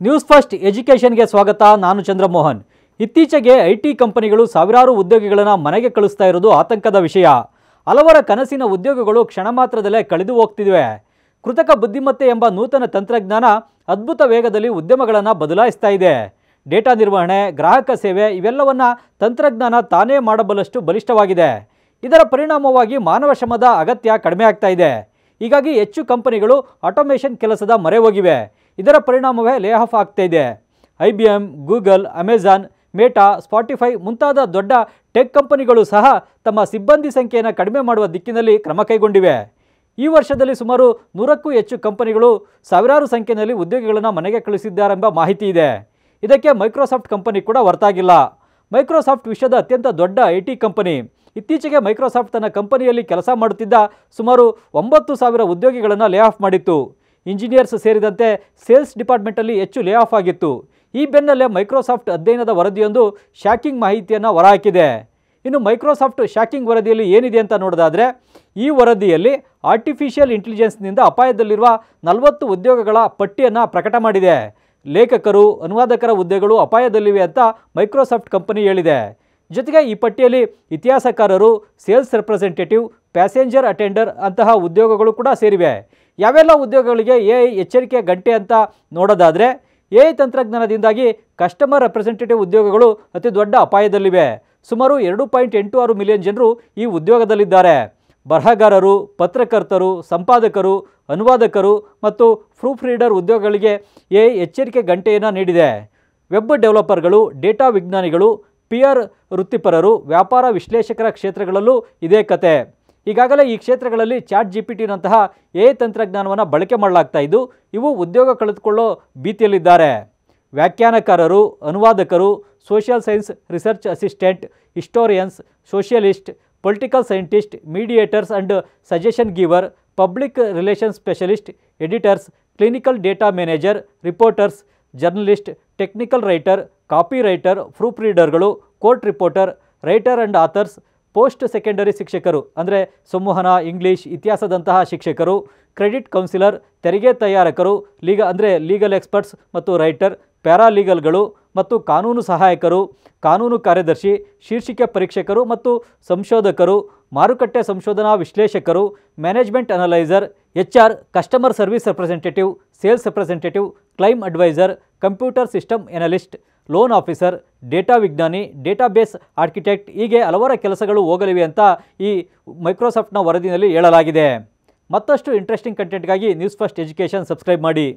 News first ಎಜುಕೇಷನ್ಗೆ ಸ್ವಾಗತ. ನಾನು ಚಂದ್ರಮೋಹನ್. ಇತ್ತೀಚೆಗೆ ಐಟಿ ಕಂಪನಿಗಳು ಸಾವಿರಾರು ಉದ್ಯೋಗಿಗಳನ್ನು ಮನೆಗೆ ಕಳಿಸ್ತಾ ಇರೋದು ಆತಂಕದ ವಿಷಯ. ಹಲವರ ಕನಸಿನ ಉದ್ಯೋಗಗಳು ಕ್ಷಣ ಮಾತ್ರದಲ್ಲೇ ಕಳೆದು ಹೋಗ್ತಿವೆ. ಕೃತಕ ಬುದ್ಧಿಮತ್ತೆ ಎಂಬ ನೂತನ ತಂತ್ರಜ್ಞಾನ ಅದ್ಭುತ ವೇಗದಲ್ಲಿ ಉದ್ಯಮಗಳನ್ನು ಬದಲಾಯಿಸ್ತಾ ಇದೆ. ಡೇಟಾ ನಿರ್ವಹಣೆ, ಗ್ರಾಹಕ ಸೇವೆ ಇವೆಲ್ಲವನ್ನ ತಂತ್ರಜ್ಞಾನ ತಾನೇ ಮಾಡಬಲ್ಲಷ್ಟು ಬಲಿಷ್ಠವಾಗಿದೆ. ಇದರ ಪರಿಣಾಮವಾಗಿ ಮಾನವ ಶ್ರಮದ ಅಗತ್ಯ ಕಡಿಮೆ ಆಗ್ತಾ ಇದೆ. ಹೀಗಾಗಿ ಹೆಚ್ಚು ಕಂಪನಿಗಳು ಆಟೋಮೇಷನ್ ಕೆಲಸದ ಮೊರೆ ಹೋಗಿವೆ. ಇದರ ಪರಿಣಾಮವೇ ಲೇ ಆಫ್ ಆಗ್ತಾ ಇದೆ. IBM, ಗೂಗಲ್, ಅಮೆಜಾನ್, ಮೇಟಾ, ಸ್ಪಾಟಿಫೈ ಮುಂತಾದ ದೊಡ್ಡ ಟೆಕ್ ಕಂಪನಿಗಳು ಸಹ ತಮ್ಮ ಸಿಬ್ಬಂದಿ ಸಂಖ್ಯೆಯನ್ನು ಕಡಿಮೆ ಮಾಡುವ ದಿಕ್ಕಿನಲ್ಲಿ ಕ್ರಮ ಕೈಗೊಂಡಿವೆ. ಈ ವರ್ಷದಲ್ಲಿ ಸುಮಾರು 100ಕ್ಕೂ ಹೆಚ್ಚು ಕಂಪನಿಗಳು ಸಾವಿರಾರು ಸಂಖ್ಯೆಯಲ್ಲಿ ಉದ್ಯೋಗಿಗಳನ್ನು ಮನೆಗೆ ಕಳುಹಿಸಿದ್ದಾರೆಂಬ ಮಾಹಿತಿ ಇದೆ. ಇದಕ್ಕೆ ಮೈಕ್ರೋಸಾಫ್ಟ್ ಕಂಪನಿ ಕೂಡ ಹೊರತಾಗಿಲ್ಲ. ಮೈಕ್ರೋಸಾಫ್ಟ್ ವಿಶ್ವದ ಅತ್ಯಂತ ದೊಡ್ಡ IT ಕಂಪನಿ. ಇತ್ತೀಚೆಗೆ ಮೈಕ್ರೋಸಾಫ್ಟ್ ತನ್ನ ಕಂಪನಿಯಲ್ಲಿ ಕೆಲಸ ಮಾಡುತ್ತಿದ್ದ ಸುಮಾರು 9,000 ಉದ್ಯೋಗಿಗಳನ್ನು ಲೇ ಆಫ್ ಮಾಡಿತ್ತು. ಇಂಜಿನಿಯರ್ಸ್ ಸೇರಿದಂತೆ ಸೇಲ್ಸ್ ಡಿಪಾರ್ಟ್ಮೆಂಟಲ್ಲಿ ಹೆಚ್ಚು ಲೇ ಆಫ್ ಆಗಿತ್ತು. ಈ ಬೆನ್ನಲ್ಲೇ ಮೈಕ್ರೋಸಾಫ್ಟ್ ಅಧ್ಯಯನದ ವರದಿಯೊಂದು ಶಾಕಿಂಗ್ ಮಾಹಿತಿಯನ್ನು ಹೊರಹಾಕಿದೆ. ಇನ್ನು ಮೈಕ್ರೋಸಾಫ್ಟ್ ಶಾಕಿಂಗ್ ವರದಿಯಲ್ಲಿ ಏನಿದೆ ಅಂತ ನೋಡೋದಾದರೆ, ಈ ವರದಿಯಲ್ಲಿ ಆರ್ಟಿಫಿಷಿಯಲ್ ಇಂಟೆಲಿಜೆನ್ಸ್ನಿಂದ ಅಪಾಯದಲ್ಲಿರುವ 40 ಉದ್ಯೋಗಗಳ ಪಟ್ಟಿಯನ್ನು ಪ್ರಕಟ ಮಾಡಿದೆ. ಲೇಖಕರು, ಅನುವಾದಕರ ಹುದ್ದೆಗಳು ಅಪಾಯದಲ್ಲಿವೆ ಅಂತ ಮೈಕ್ರೋಸಾಫ್ಟ್ ಕಂಪನಿ ಹೇಳಿದೆ. ಜೊತೆಗೆ ಈ ಪಟ್ಟಿಯಲ್ಲಿ ಇತಿಹಾಸಕಾರರು, ಸೇಲ್ಸ್ ರೆಪ್ರೆಸೆಂಟೇಟಿವ್, ಪ್ಯಾಸೆಂಜರ್ ಅಟೆಂಡರ್ ಅಂತಹ ಉದ್ಯೋಗಗಳು ಕೂಡ ಸೇರಿವೆ. ಯಾವೆಲ್ಲ ಉದ್ಯೋಗಗಳಿಗೆ AI ಎಚ್ಚರಿಕೆ ಗಂಟೆ ಅಂತ ನೋಡೋದಾದರೆ, AI ತಂತ್ರಜ್ಞಾನದಿಂದಾಗಿ ಕಸ್ಟಮರ್ ರೆಪ್ರೆಸೆಂಟೇಟಿವ್ ಉದ್ಯೋಗಗಳು ಅತಿ ದೊಡ್ಡ ಅಪಾಯದಲ್ಲಿವೆ. ಸುಮಾರು 2.86 ಮಿಲಿಯನ್ ಜನರು ಈ ಉದ್ಯೋಗದಲ್ಲಿದ್ದಾರೆ. ಬರಹಗಾರರು, ಪತ್ರಕರ್ತರು, ಸಂಪಾದಕರು, ಅನುವಾದಕರು ಮತ್ತು ಪ್ರೂಫ್ ರೀಡರ್ ಉದ್ಯೋಗಗಳಿಗೆ AI ಎಚ್ಚರಿಕೆ ಗಂಟೆಯನ್ನು ನೀಡಿದೆ. ವೆಬ್ ಡೆವಲಪರ್ಗಳು, ಡೇಟಾ ವಿಜ್ಞಾನಿಗಳು, PR ವೃತ್ತಿಪರರು, ವ್ಯಾಪಾರ ವಿಶ್ಲೇಷಕರ ಕ್ಷೇತ್ರಗಳಲ್ಲೂ ಇದೇ ಕತೆ. ಈಗಾಗಲೇ ಈ ಕ್ಷೇತ್ರಗಳಲ್ಲಿ ChatGPTನಂತಹ AI ತಂತ್ರಜ್ಞಾನವನ್ನು ಬಳಕೆ ಮಾಡಲಾಗ್ತಾ ಇದ್ದು, ಇವು ಉದ್ಯೋಗ ಕಳೆದುಕೊಳ್ಳೋ ಭೀತಿಯಲ್ಲಿದ್ದಾರೆ. ವ್ಯಾಖ್ಯಾನಕಾರರು, ಅನುವಾದಕರು, social science research assistant, historians, socialist, political scientist, mediators and suggestion giver, public relations specialist, editors, clinical data manager, reporters, journalist, technical writer, copy writer, proof ರೀಡರ್ಗಳು, court reporter, writer and authors, post secondary ಶಿಕ್ಷಕರು ಅಂದರೆ ಸಂವಹನ, English, ಇತಿಹಾಸದಂತಹ ಶಿಕ್ಷಕರು, credit counsellor, ತೆರಿಗೆ ತಯಾರಕರು, legal experts ಮತ್ತು writer, ಪ್ಯಾರಾಲೀಗಲ್ಗಳು ಮತ್ತು ಕಾನೂನು ಸಹಾಯಕರು, ಕಾನೂನು ಕಾರ್ಯದರ್ಶಿ, ಶೀರ್ಷಿಕೆ ಪರೀಕ್ಷಕರು ಮತ್ತು ಸಂಶೋಧಕರು, ಮಾರುಕಟ್ಟೆ ಸಂಶೋಧನಾ ವಿಶ್ಲೇಷಕರು, management analyser, HR, customer service representative, sales representative, claim adviser, computer system analyst, loan officer, data ವಿಜ್ಞಾನಿ, ಡೇಟಾಬೇಸ್ ಆರ್ಕಿಟೆಕ್ಟ್ ಹೀಗೆ ಹಲವರ ಕೆಲಸಗಳು ಹೋಗಲಿವೆ ಅಂತ ಈ ಮೈಕ್ರೋಸಾಫ್ಟ್ನ ವರದಿಯಲ್ಲಿ ಹೇಳಲಾಗಿದೆ. ಮತ್ತಷ್ಟು ಇಂಟ್ರೆಸ್ಟಿಂಗ್ ಕಂಟೆಂಟ್ಗಾಗಿ ನ್ಯೂಸ್ ಫಸ್ಟ್ ಎಜುಕೇಷನ್ ಸಬ್ಸ್ಕ್ರೈಬ್ ಮಾಡಿ.